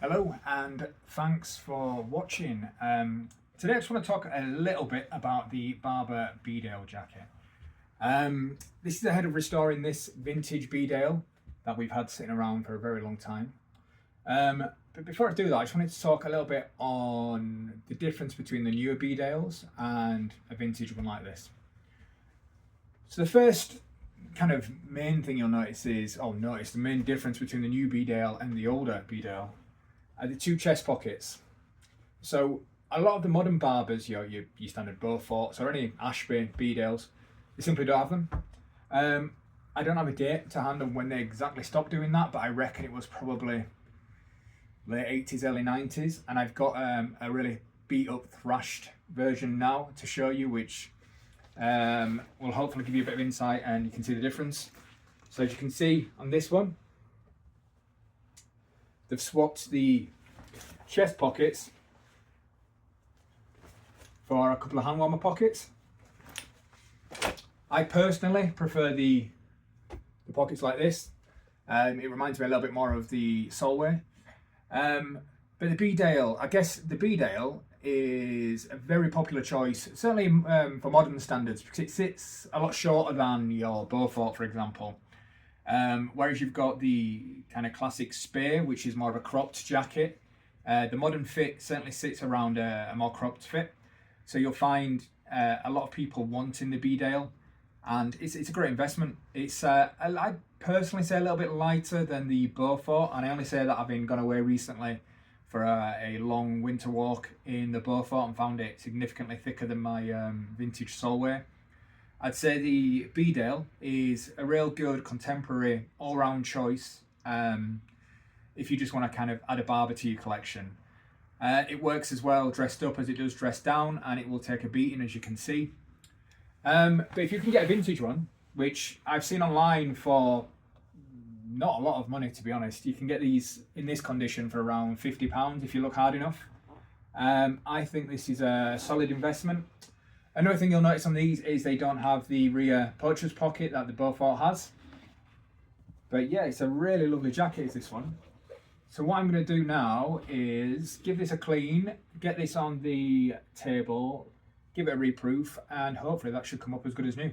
Hello and thanks for watching. Today I just want to talk a little bit about the Barbour Bedale jacket. This is ahead of restoring this vintage Bedale that we've had sitting around for a very long time. But before I do that, I just wanted to talk a little bit on the difference between the newer Bedales and a vintage one like this. So the first kind of main thing you'll notice is, the main difference between the new Bedale and the older Bedale are the two chest pockets. So a lot of the modern Barbers, your standard Beauforts or any Ashby Bedales, they simply don't have them. I don't have a date to hand on when they exactly stopped doing that, but I reckon it was probably late 80s, early 90s. And I've got a really beat up, thrashed version now to show you, which will hopefully give you a bit of insight and you can see the difference. So as you can see on this one, they've swapped the chest pockets for a couple of hand warmer pockets. I personally prefer the pockets like this. It reminds me a little bit more of the Solway. But the Bedale, I guess the Bedale is a very popular choice, certainly for modern standards, because it sits a lot shorter than your Beaufort, for example. Whereas you've got the kind of classic Spey, which is more of a cropped jacket. The modern fit certainly sits around a more cropped fit. So you'll find a lot of people wanting the Bedale, and it's a great investment. It's I personally say a little bit lighter than the Beaufort, and I only say that having gone away recently for a long winter walk in the Beaufort and found it significantly thicker than my vintage Solway. I'd say the Bedale is a real good contemporary all-round choice if you just want to kind of add a Barbour to your collection. It works as well dressed up as it does dressed down, and it will take a beating, as you can see. But if you can get a vintage one, which I've seen online for not a lot of money, to be honest, you can get these in this condition for around £50 if you look hard enough. I think this is a solid investment. Another thing you'll notice on these is they don't have the rear poacher's pocket that the Beaufort has. But yeah, it's a really lovely jacket, is this one. So what I'm going to do now is give this a clean, get this on the table, give it a reproof, and hopefully that should come up as good as new.